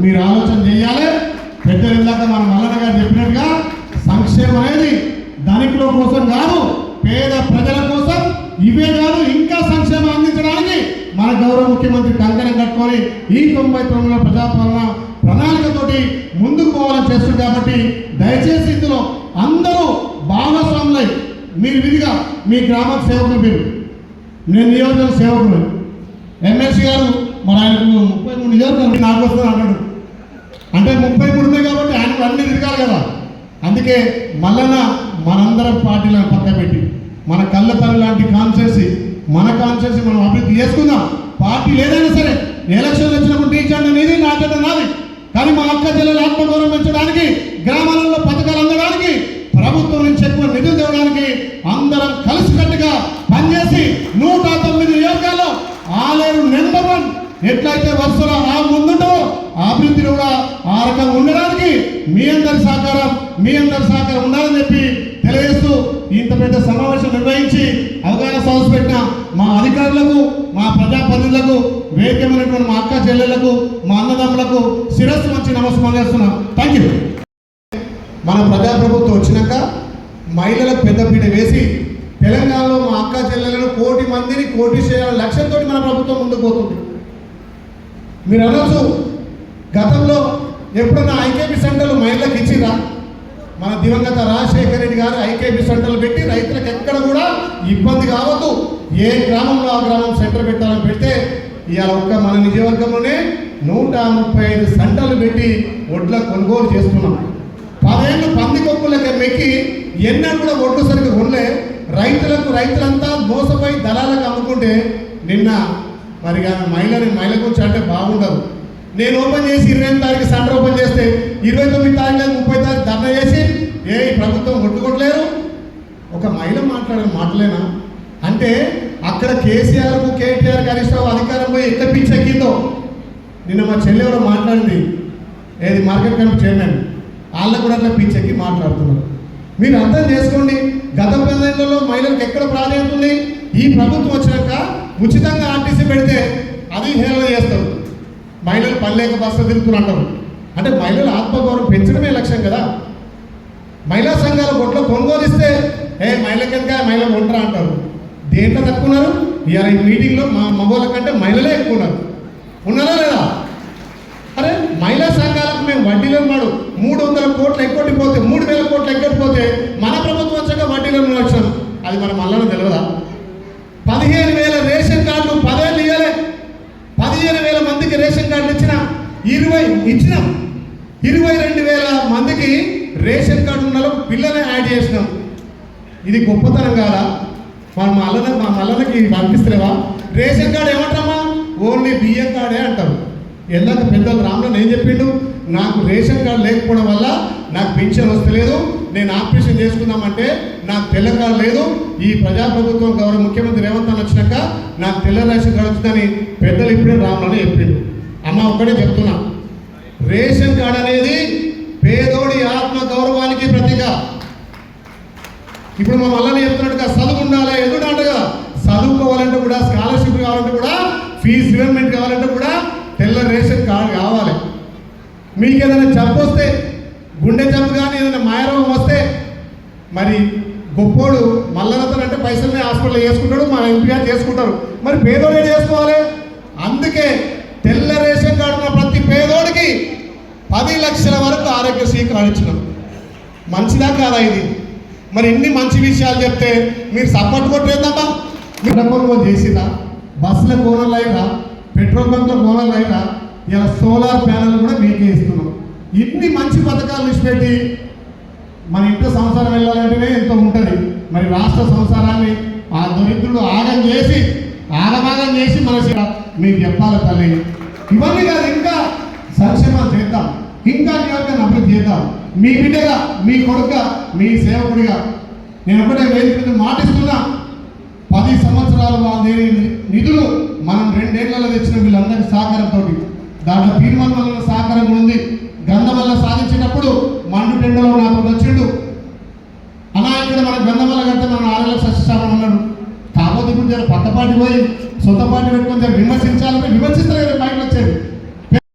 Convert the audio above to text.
మీరు ఆలోచన చేయాలి. పెద్దలు ఇందాక మన మల్లన్న గారు చెప్పినట్టుగా సంక్షేమం అనేది ధనికుల కోసం కాదు, పేద ప్రజల కోసం. ఇవే కాదు, ఇంకా సంక్షేమం అందించడానికి మన గౌరవ ముఖ్యమంత్రి కంకణం కట్టుకొని ఈ 99 ప్రజాపాలన ప్రణాళికతోటి ముందుకు పోవాలని చేస్తుంది. కాబట్టి దయచేసి ఇందులో అందరూ భాగస్వాములై మీరు విధిగా మీ గ్రామ సేవకులు, నేను నియోజకవర్గ సేవకులు, ఎమ్మెల్సీ గారు మరి ఆయనకు 33 నియోజకవర్గాలు నాకు వస్తుంది అన్నాడు. అంటే 33 ఉన్నాయి కాబట్టి ఆయనకు అన్ని తిరగాలి కదా. అందుకే మల్లన్న మనందరం పార్టీలను పక్క పెట్టి మన కళ్ళతల్లి లాంటి కాన్స్టిట్యూన్సీ, మన కాన్స్టిట్యూన్సీ మనం అభివృద్ధి చేసుకుందాం. పార్టీ లేదైనా సరే ఎలక్షన్లు వచ్చినప్పుడు టీచర్లు అనేది నా చేత నాది. కానీ మా అక్క జిల్లాల ఆత్మగౌరవం పెంచడానికి, గ్రామాలలో పథకాలు అందడానికి, ప్రభుత్వం నుంచి ఎక్కువ నిధులు తేవడానికి అందరం కలిసికట్టుగా పనిచేసి 109 నియోజకాల్లో ఆలేరు నెంబర్ 1 ఎట్లయితే వరుసలో ఆ ముందుంటో అభివృద్ధిలో కూడా ఆ రకంగా ఉండడానికి మీ అందరి సహకారం ఉండాలని చెప్పి తెలియజేస్తూ ఇంత పెద్ద సమావేశం నిర్వహించి అవగాహన సదస్సు పెట్టిన మా అధికారులకు, మా ప్రజాప్రతినిధులకు, వేదికమైనటువంటి మా అక్క చెల్లెళ్లకు, మా అన్నదమ్ములకు శిరస్సు మంచి నమస్కారం చేస్తున్నాం. Thank you. మన ప్రజాప్రభుత్వం వచ్చినాక మహిళలకు పెద్దపీట వేసి తెలంగాణలో మా అక్క చెల్లెలను 1 కోటి మందిని కోటి చేయాలని లక్ష్యంతో మన ప్రభుత్వం ముందుకు పోతుంది. మీరు అనొచ్చు, గతంలో ఎప్పుడన్నా ఐకేపీ సెంటర్లు మహిళలకు ఇచ్చిరా? మన దివంగత రాజశేఖర రెడ్డి గారు ఐకేపీ సెంటర్లు పెట్టి రైతులకు ఎక్కడ కూడా ఇబ్బంది కావద్దు, ఏ గ్రామంలో ఆ గ్రామం సెంటర్ పెట్టాలని పెడితే ఇవాళ ఒక్క మన నియోజకవర్గంలోనే 135 సెంటర్లు పెట్టి ఒడ్ల కొనుగోలు చేస్తున్నాం. 10 ఏళ్ళు పందికొక్కులకి మెక్కి ఎన్నడూ కూడా ఒడ్డు సరిగ్గా ఉండలే. రైతులంతా మోసపోయి దళాలకు అమ్ముకుంటే నిన్న మరి మహిళ గురించి అంటే బాగుండదు. నేను ఓపెన్ చేసి 28 తారీఖు సెంటర్ ఓపెన్ చేస్తే 29 తారీఖు 30 తారీఖు ధర్నా చేసి ఈ ప్రభుత్వం కొట్టుకోవట్లేరు. ఒక మహిళ మాట్లాడే మాటలేనా? అంటే అక్కడ కేసీఆర్కు కేటీఆర్ హరీష్రావు అధికారం పోయి ఎట్లా పిచ్చెక్కిందో నిన్న మా చెల్లి ఎవరో మాట్లాడింది, ఏది మార్కెట్ కమిటీ చైర్మన్, వాళ్ళకు కూడా అట్లా పిచ్చెక్కి మాట్లాడుతున్నారు. మీరు అర్థం చేసుకోండి, గత 10 ఏళ్లలో మహిళలకు ఎక్కడ ప్రాధాన్యత ఉంది? ఈ ప్రభుత్వం వచ్చినాక ఉచితంగా ఆర్టీసీ పెడితే అది హేళన చేస్తారు. మహిళలు పల్లెక బస్సు తిరుగుతున్నారు. అంటే మహిళల ఆత్మగౌరవం పెంచడమే లక్ష్యం కదా. మహిళా సంఘాల కొట్లో కొనుగోలు ఇస్తే మహిళ కనుక మహిళ ఒంటరా అంటారు. దేంట్లో తక్కువ ఉన్నారు? ఇవాళ ఈ మీటింగ్లో మా మగవాళ్ళ కంటే మహిళలే ఎక్కువ ఉన్నారు. ఉన్నారా లేదా? అరే మహిళా సంఘాలకు మేము వడ్డీలో మాడు 300 కోట్లు ఎక్కొట్టిపోతే 3000 కోట్లు ఎక్కొట్టిపోతే మన ప్రభుత్వం వచ్చాక వడ్డీలో వచ్చాను. అది మన మళ్ళీ తెలియదా? 15,000 రేషన్ కార్డులు 10 ఏళ్ళు ఇవ్వలే. 15,000 మందికి రేషన్ కార్డులు ఇచ్చినాం. 22,000 మందికి రేషన్ కార్డు ఉన్న పిల్లలే యాడ్ చేసినాం. ఇది గొప్పతనం కాదా? మా మల్లన్నకి పంపిస్తలేవా? రేషన్ కార్డు ఏమంటామా? ఓన్లీ బియ్యం కార్డే అంటారు. ఎందాక పెద్దలు రామ్లో ఏం చెప్పిండు? నాకు రేషన్ కార్డు లేకపోవడం వల్ల నాకు పెన్షన్ వస్తలేదు, నేను ఆపరేషన్ చేసుకుందామంటే నాకు తెల్ల కార్డు లేదు. ఈ ప్రజాప్రభుత్వం గౌరవ ముఖ్యమంత్రి రేవంత్ అన్న వచ్చినాక నాకు తెల్ల రేషన్ కార్డు వచ్చిందని పెద్దలు ఇప్పుడే రామ్లోనే చెప్పిండు. అమ్మ ఒక్కడే చెప్తున్నా, రేషన్ కార్డు అనేది పేదోడి ఆత్మ గౌరవానికి ప్రతీక. ఇప్పుడు మా మల్లన్న చెప్తున్నట్టుగా చదువు ఉండాలి, ఎదుగుండగా చదువుకోవాలంటే కూడా, స్కాలర్షిప్ కావాలంటే కూడా, ఫీజు రిమెంట్ కావాలంటే కూడా తెల్ల రేషన్ కార్డు కావాలి. మీకు ఏదైనా జబ్బు వస్తే, గుండె జబ్బు కానీ ఏదైనా మాయరోగం వస్తే మరి గొప్పోడు మల్లన్నతను అంటే పైసలనే హాస్పిటల్ చేసుకుంటాడు, మన ఎంపీఆర్ చేసుకుంటారు. మరి పేదోడు ఏం చేసుకోవాలి? అందుకే తెల్ల రేషన్ కార్డు ఉన్న ప్రతి పేదోడికి 10 లక్షల వరకు ఆరోగ్యశ్రీ కార్డు ఇచ్చినాం. మంచిదా కాదా ఇది? మరి ఇన్ని మంచి విషయాలు చెప్తే మీరు సపోర్ట్ కొట్టేద్దామా? మీరు కొనుగోలు చేసిరా? బస్సుల కోనలు అయినా, పెట్రోల్ బంక్ల కోనలు అయినా, ఇలా సోలార్ ప్యానల్ కూడా మీకే ఇస్తున్నాం. ఇన్ని మంచి పథకాలు ఇచ్చిపెట్టి మన ఇంట్లో సంసారం వెళ్ళాలంటేనే ఎంతో ఉంటుంది. మరి రాష్ట్ర సంసారాన్ని ఆ దరిద్రులు ఆగమాగం చేసి మన మీకు చెప్పాలి తల్లి. ఇవన్నీ కాదు, ఇంకా సంక్షేమాలు చేద్దాం, ఇంకా నియోజకవర్గాన్ని అభివృద్ధి చేద్దాం. మీ బిడ్డగా, మీ కొడుకుగా, మీ సేవకుడిగా నేను ఒకటే వేదిక మాటిస్తున్నా. 10 సంవత్సరాలు వాళ్ళ నిధులు మనం 2 ఏళ్లలో తెచ్చిన వీళ్ళందరి సహకారంతో, దాంట్లో తీర్మానం వల్ల సహకారం ఉంది. గంధం వల్ల సాధించినప్పుడు మండు టెండలో నాతో వచ్చిండు అన్నా, ఇక్కడ మన గంధం వల్ల కంటే మనం 6 లక్షల సస్యశామం అన్నాడు. కాకపోతే ఇప్పుడు జర పక్కపాటి పోయి సొంత పార్టీ పెట్టుకొని విమర్శించాలంటే